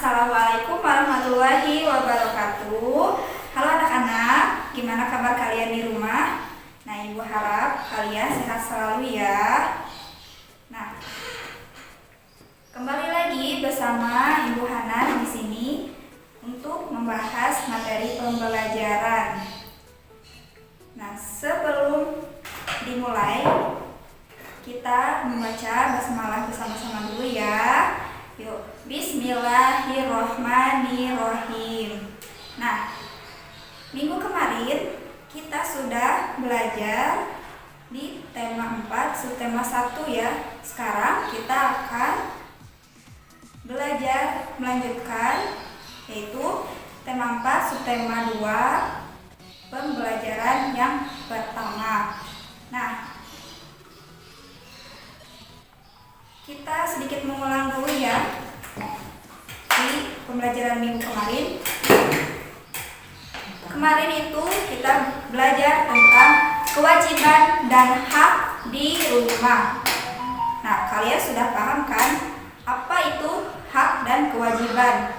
Assalamualaikum warahmatullahi wabarakatuh. Halo anak-anak, gimana kabar kalian di rumah? Nah, Ibu harap kalian sehat selalu ya. Nah, kembali lagi bersama Ibu Hana di sini untuk membahas materi pembelajaran. Nah, sebelum dimulai, kita membaca basmalah bersama-sama dulu ya. Yuk, Bismillahirrohmanirrohim. Nah, minggu kemarin kita sudah belajar di tema 4, subtema 1 ya. Sekarang kita akan belajar melanjutkan, yaitu tema 4, subtema 2, pembelajaran yang pertama. Nah, kita sedikit mengulang dulu ya di pembelajaran minggu kemarin. Kemarin itu kita belajar tentang kewajiban dan hak di rumah. Nah, kalian sudah paham kan apa itu hak dan kewajiban?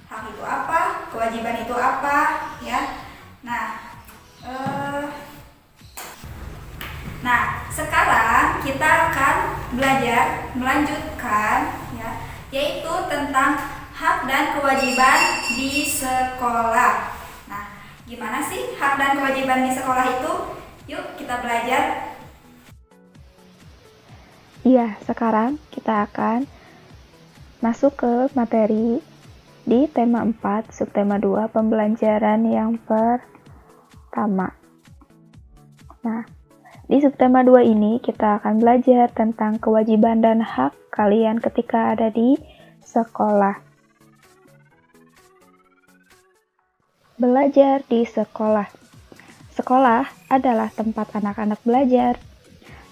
Hak itu apa? Kewajiban itu apa? Ya. Nah, sekarang kita akan belajar melanjutkan ya, yaitu tentang hak dan kewajiban di sekolah. Nah, gimana sih hak dan kewajiban di sekolah itu? Yuk kita belajar. Iya, sekarang kita akan masuk ke materi di tema 4, subtema 2, pembelajaran yang pertama. Nah, di subtema 2 ini kita akan belajar tentang kewajiban dan hak kalian ketika ada di sekolah. Belajar di sekolah. Sekolah adalah tempat anak-anak belajar.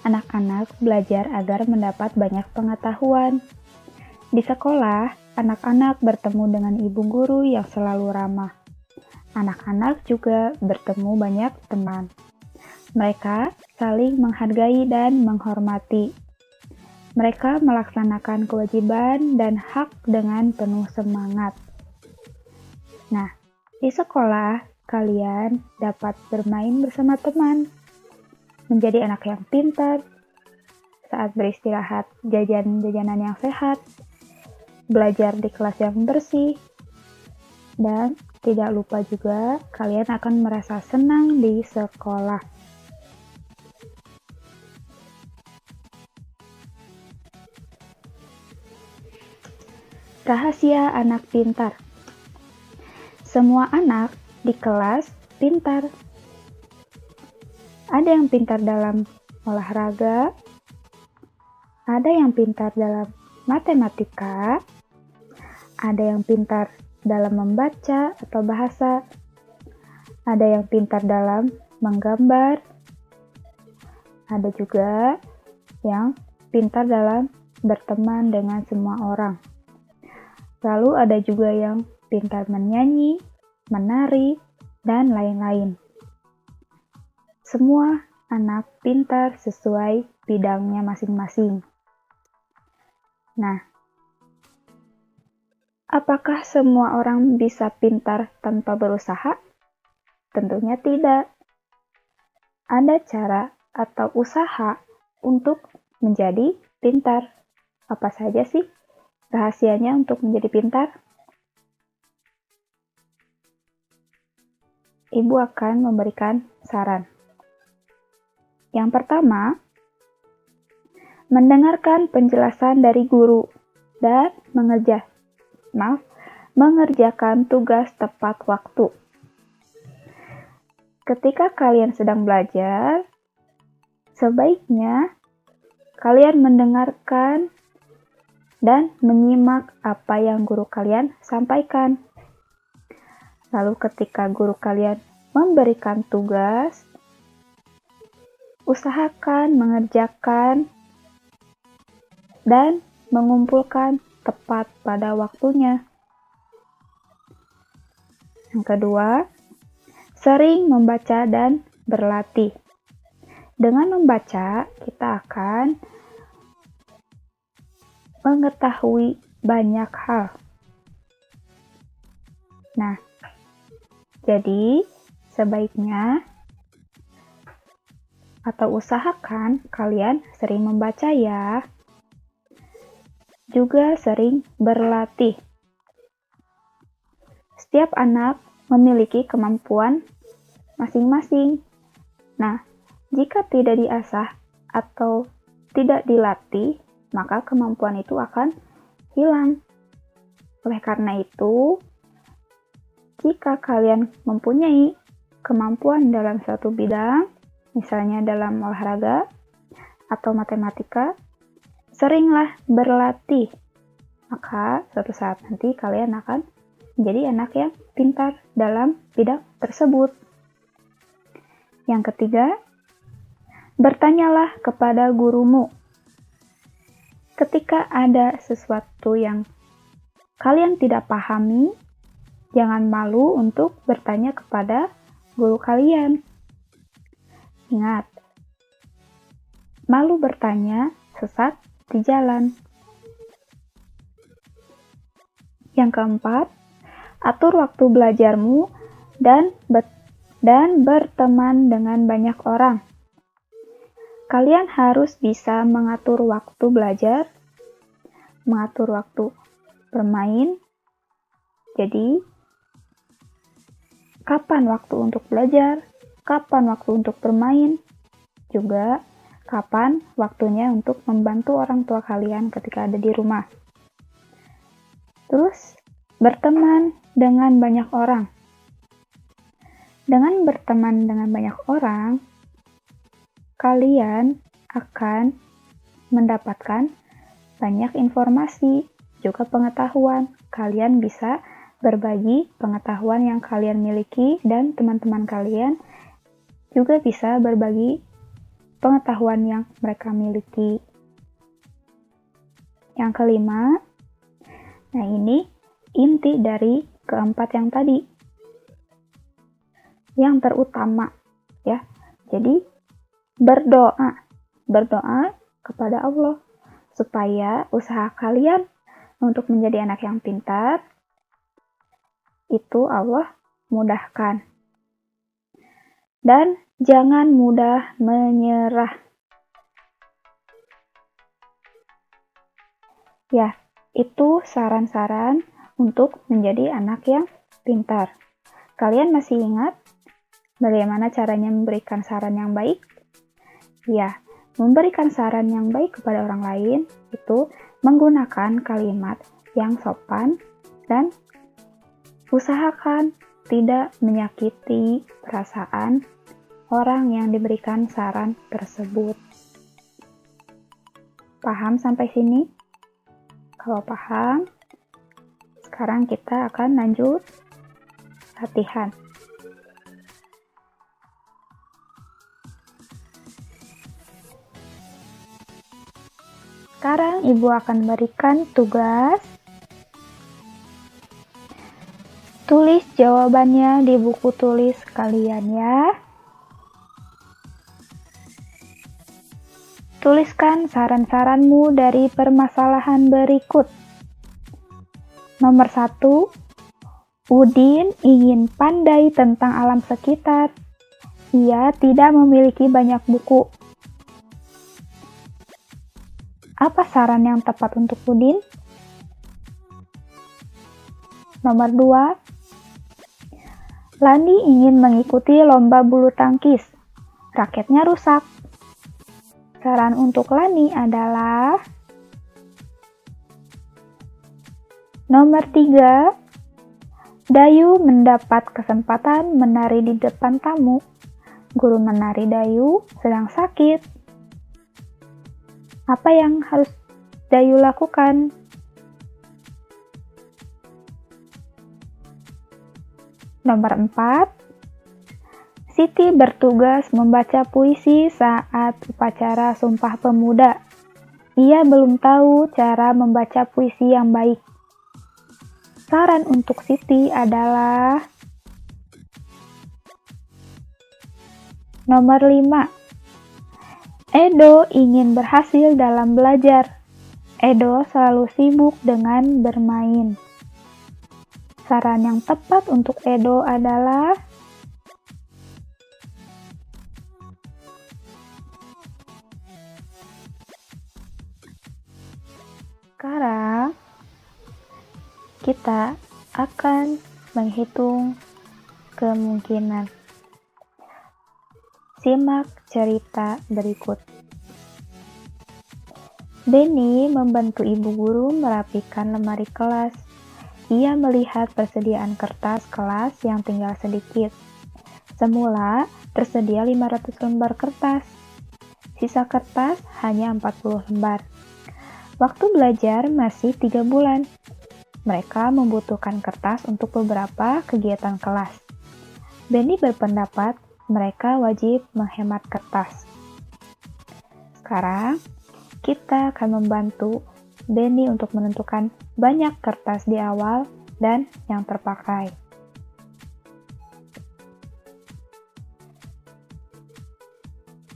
Anak-anak belajar agar mendapat banyak pengetahuan. Di sekolah, anak-anak bertemu dengan ibu guru yang selalu ramah. Anak-anak juga bertemu banyak teman. Mereka saling menghargai dan menghormati. Mereka melaksanakan kewajiban dan hak dengan penuh semangat. Nah, di sekolah kalian dapat bermain bersama teman, menjadi anak yang pintar, saat beristirahat jajan-jajanan yang sehat, belajar di kelas yang bersih, dan tidak lupa juga kalian akan merasa senang di sekolah. Rahasia anak pintar. Semua anak di kelas pintar. Ada yang pintar dalam olahraga, ada yang pintar dalam matematika, ada yang pintar dalam membaca atau bahasa, ada yang pintar dalam menggambar, ada juga yang pintar dalam berteman dengan semua orang. Lalu ada juga yang pintar menyanyi, menari, dan lain-lain. Semua anak pintar sesuai bidangnya masing-masing. Nah, apakah semua orang bisa pintar tanpa berusaha? Tentunya tidak. Ada cara atau usaha untuk menjadi pintar. Apa saja sih rahasianya untuk menjadi pintar? Ibu akan memberikan saran. Yang pertama, mendengarkan penjelasan dari guru dan mengerjakan tugas tepat waktu. Ketika kalian sedang belajar, sebaiknya kalian mendengarkan dan menyimak apa yang guru kalian sampaikan. Lalu ketika guru kalian memberikan tugas, usahakan mengerjakan dan mengumpulkan tepat pada waktunya. Yang kedua, sering membaca dan berlatih. Dengan membaca, kita akan mengetahui banyak hal. Nah, jadi sebaiknya atau usahakan kalian sering membaca ya. Juga sering berlatih. Setiap anak memiliki kemampuan masing-masing. Nah, jika tidak diasah atau tidak dilatih, maka kemampuan itu akan hilang. Oleh karena itu, jika kalian mempunyai kemampuan dalam suatu bidang, misalnya dalam olahraga atau matematika, seringlah berlatih. Maka suatu saat nanti kalian akan menjadi anak yang pintar dalam bidang tersebut. Yang ketiga, bertanyalah kepada gurumu. Ketika ada sesuatu yang kalian tidak pahami, jangan malu untuk bertanya kepada guru kalian. Ingat, malu bertanya sesat di jalan. Yang keempat, atur waktu belajarmu dan berteman dengan banyak orang. Kalian harus bisa mengatur waktu belajar, mengatur waktu bermain. Jadi, kapan waktu untuk belajar, kapan waktu untuk bermain, juga kapan waktunya untuk membantu orang tua kalian ketika ada di rumah. Terus, berteman dengan banyak orang. Dengan berteman dengan banyak orang, kalian akan mendapatkan banyak informasi, juga pengetahuan. Kalian bisa berbagi pengetahuan yang kalian miliki dan teman-teman kalian juga bisa berbagi pengetahuan yang mereka miliki. Yang kelima, nah ini inti dari keempat yang tadi. Yang terutama, ya. Jadi, berdoa kepada Allah supaya usaha kalian untuk menjadi anak yang pintar itu Allah mudahkan. Dan jangan mudah menyerah. Ya, itu saran-saran untuk menjadi anak yang pintar. Kalian masih ingat bagaimana caranya memberikan saran yang baik? Ya, memberikan saran yang baik kepada orang lain itu menggunakan kalimat yang sopan dan usahakan tidak menyakiti perasaan orang yang diberikan saran tersebut. Paham sampai sini? Kalau paham, sekarang kita akan lanjut latihan. Sekarang Ibu akan berikan tugas. Tulis jawabannya di buku tulis kalian ya. Tuliskan saran-saranmu dari permasalahan berikut. Nomor 1, Udin ingin pandai tentang alam sekitar. Ia tidak memiliki banyak buku. Apa saran yang tepat untuk Udin? Nomor 2, Lani ingin mengikuti lomba bulu tangkis. Raketnya rusak. Saran untuk Lani adalah nomor 3, Dayu mendapat kesempatan menari di depan tamu. Guru menari Dayu sedang sakit. Apa yang harus Dayu lakukan? Nomor 4, Siti bertugas membaca puisi saat upacara Sumpah Pemuda. Ia belum tahu cara membaca puisi yang baik. Saran untuk Siti adalah nomor 5, Edo ingin berhasil dalam belajar. Edo selalu sibuk dengan bermain. Saran yang tepat untuk Edo adalah sekarang kita akan menghitung kemungkinan. Simak cerita berikut. Benny membantu ibu guru merapikan lemari kelas. Ia melihat persediaan kertas kelas yang tinggal sedikit. Semula tersedia 500 lembar kertas. Sisa kertas hanya 40 lembar. Waktu belajar masih 3 bulan. Mereka membutuhkan kertas untuk beberapa kegiatan kelas. Benny berpendapat mereka wajib menghemat kertas. Sekarang, kita akan membantu Benny untuk menentukan banyak kertas di awal dan yang terpakai.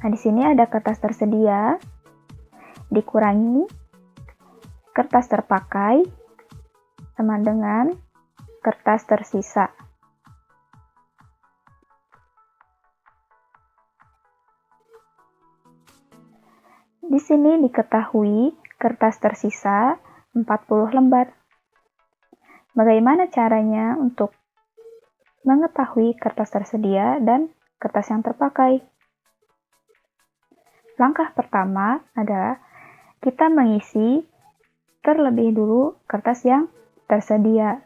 Nah, di sini ada kertas tersedia, dikurangi kertas terpakai sama dengan kertas tersisa. Di sini diketahui kertas tersisa 40 lembar. Bagaimana caranya untuk mengetahui kertas tersedia dan kertas yang terpakai? Langkah pertama adalah kita mengisi terlebih dulu kertas yang tersedia.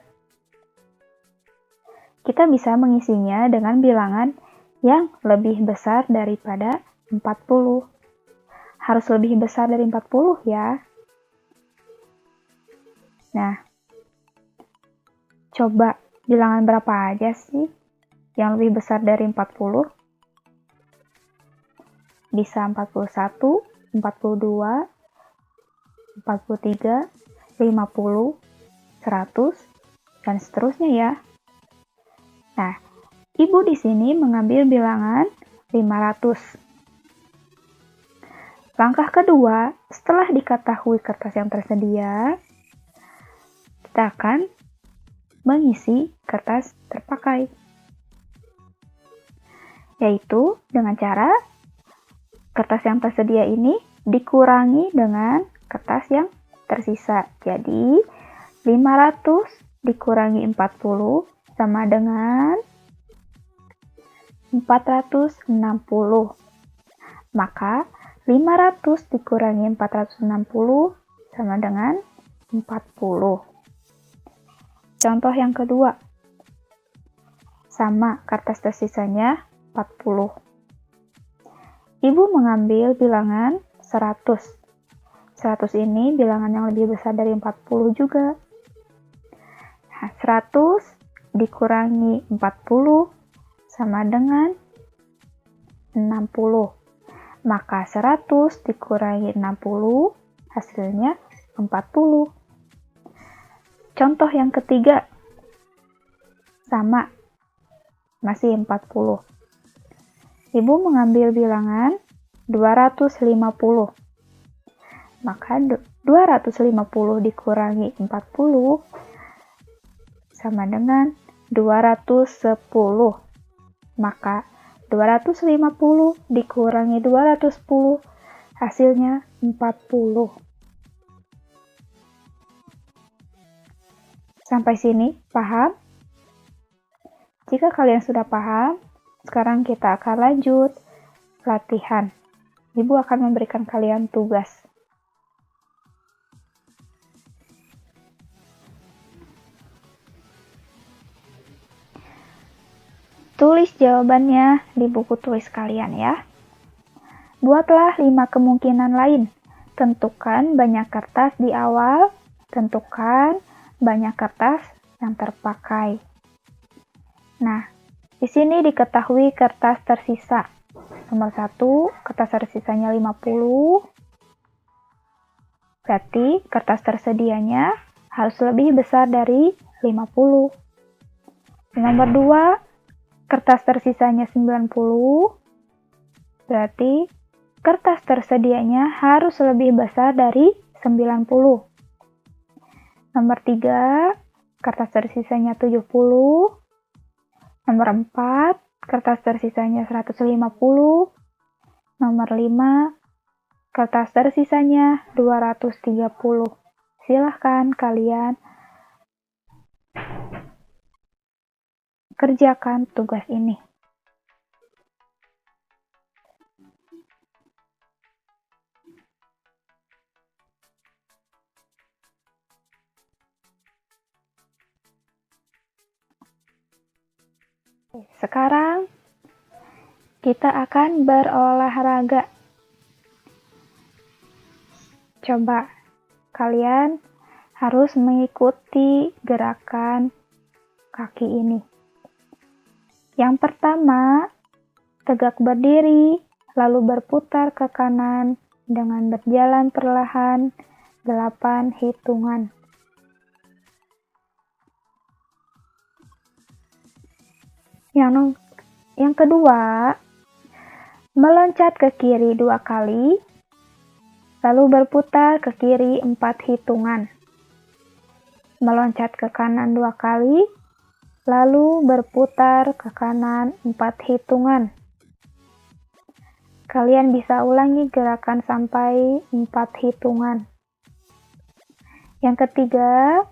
Kita bisa mengisinya dengan bilangan yang lebih besar daripada 40. Harus lebih besar dari 40 ya. Nah, coba bilangan berapa aja sih yang lebih besar dari 40? Bisa 41, 42, 43, 50, 100, dan seterusnya ya. Nah, ibu di sini mengambil bilangan 500. Langkah kedua, setelah diketahui kertas yang tersedia, kita akan mengisi kertas terpakai. Yaitu dengan cara kertas yang tersedia ini dikurangi dengan kertas yang tersisa. Jadi, 500 dikurangi 40 sama dengan 460. Maka, 500 dikurangi 460 sama dengan 40. Contoh yang kedua. Sama kertas tersisanya 40. Ibu mengambil bilangan 100. 100 ini bilangan yang lebih besar dari 40 juga. Nah, 100 dikurangi 40 sama dengan 60. Maka 100 dikurangi 60, hasilnya 40. Contoh yang ketiga, sama, masih 40. Ibu mengambil bilangan 250. Maka 250 dikurangi 40 sama dengan 210. Maka 250 dikurangi 210, hasilnya 40. Sampai sini, paham? Jika kalian sudah paham, sekarang kita akan lanjut latihan. Ibu akan memberikan kalian tugas. Tulis jawabannya di buku tulis kalian ya. Buatlah 5 kemungkinan lain. Tentukan banyak kertas di awal, tentukan banyak kertas yang terpakai. Nah, di sini diketahui kertas tersisa. Nomor 1, kertas tersisanya 50. Berarti kertas tersedianya harus lebih besar dari 50. Nomor 2, kertas tersisanya 90, berarti kertas tersedianya harus lebih besar dari 90. Nomor 3, kertas tersisanya 70. Nomor 4, kertas tersisanya 150. Nomor 5, kertas tersisanya 230. Silahkan kalian kerjakan tugas ini. Sekarang kita akan berolahraga. Coba kalian harus mengikuti gerakan kaki ini. Yang pertama, tegak berdiri, lalu berputar ke kanan dengan berjalan perlahan 8 hitungan. Yang kedua, meloncat ke kiri 2 kali, lalu berputar ke kiri 4 hitungan. Meloncat ke kanan 2 kali, lalu berputar ke kanan 4 hitungan. Kalian bisa ulangi gerakan sampai 4 hitungan. Yang ketiga,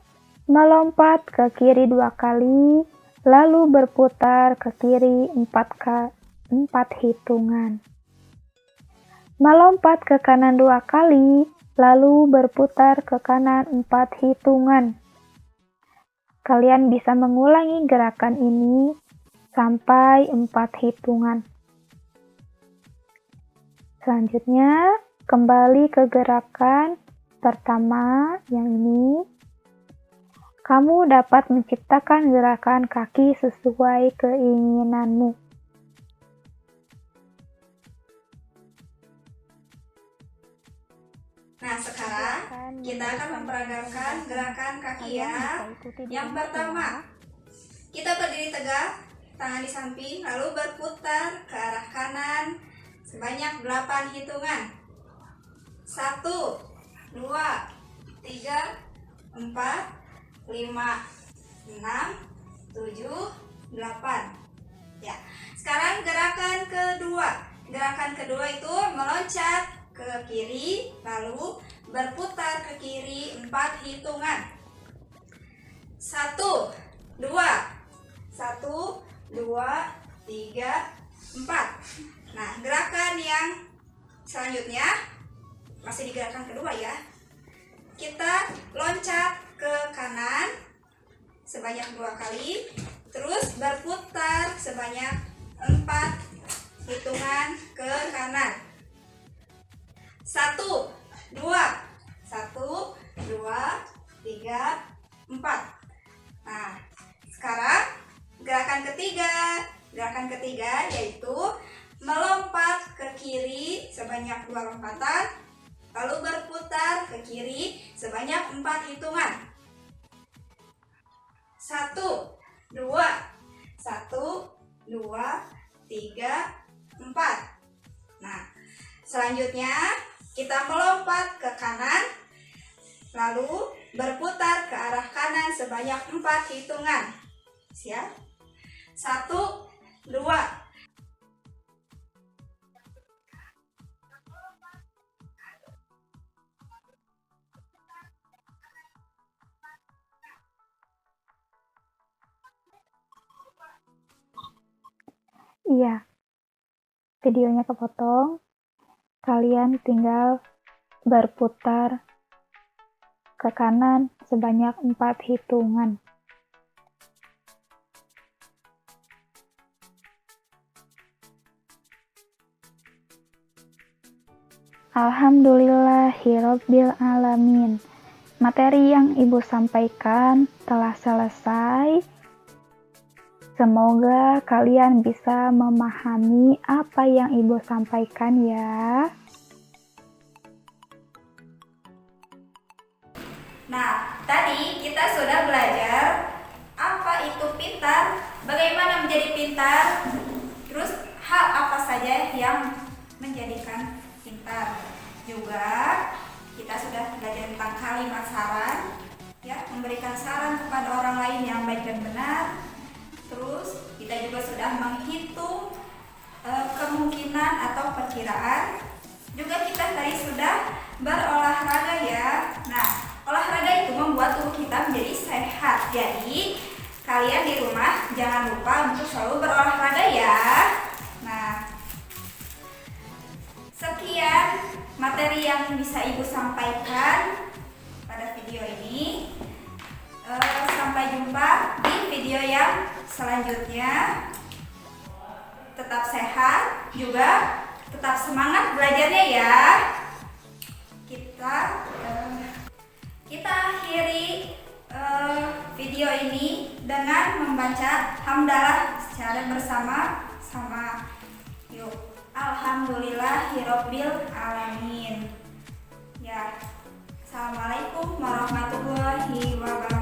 melompat ke kiri 2 kali, lalu berputar ke kiri 4 hitungan. Melompat ke kanan 2 kali, lalu berputar ke kanan 4 hitungan. Kalian bisa mengulangi gerakan ini sampai 4 hitungan. Selanjutnya, kembali ke gerakan pertama yang ini. Kamu dapat menciptakan gerakan kaki sesuai keinginanmu. Nah, sekarang kita akan memperagamkan gerakan kaki ya. Yang pertama, kita berdiri tegak, tangan di samping, lalu berputar ke arah kanan sebanyak 8 hitungan. 1, 2, 3, 4, 5, 6, 7, 8. Ya. Sekarang gerakan kedua. Gerakan kedua itu meloncat ke kiri, lalu berputar ke kiri 4 hitungan. 1, 2, 1, 2, 3, 4. Nah, gerakan yang selanjutnya masih di gerakan kedua ya. Kita loncat ke kanan sebanyak 2 kali, terus berputar sebanyak 4 hitungan ke kanan. 1, 2, 1, 2, 3, 4. Nah, sekarang gerakan ketiga. Gerakan ketiga yaitu melompat ke kiri sebanyak 2 lompatan, lalu berputar ke kiri sebanyak 4 hitungan. 1, 2, 1, 2, 3, 4. Nah, selanjutnya kita melompat ke kanan, lalu berputar ke arah kanan sebanyak 4 hitungan. Siap? 1, 2. Iya, videonya kepotong. Kalian tinggal berputar ke kanan sebanyak 4 hitungan. Alhamdulillahirabbil alamin. Materi yang Ibu sampaikan telah selesai. Semoga kalian bisa memahami apa yang Ibu sampaikan ya. Nah, tadi kita sudah belajar apa itu pintar, bagaimana menjadi pintar, terus hal apa saja yang menjadikan pintar. Juga kita sudah belajar kalimat saran, ya, memberikan saran kepada orang lain yang baik dan benar. Terus kita juga sudah menghitung kemungkinan atau perkiraan. Juga kita tadi sudah berolahraga ya. Nah, olahraga itu membuat tubuh kita menjadi sehat. Jadi kalian di rumah jangan lupa untuk selalu berolahraga ya. Nah, sekian materi yang bisa Ibu sampaikan pada video ini. Sampai jumpa di video yang selanjutnya. Tetap sehat, juga tetap semangat belajarnya ya. Kita akhiri video ini dengan membaca hamdalah secara bersama-sama. Yuk, alhamdulillahirabbil alamin. Ya. Assalamualaikum warahmatullahi wabarakatuh.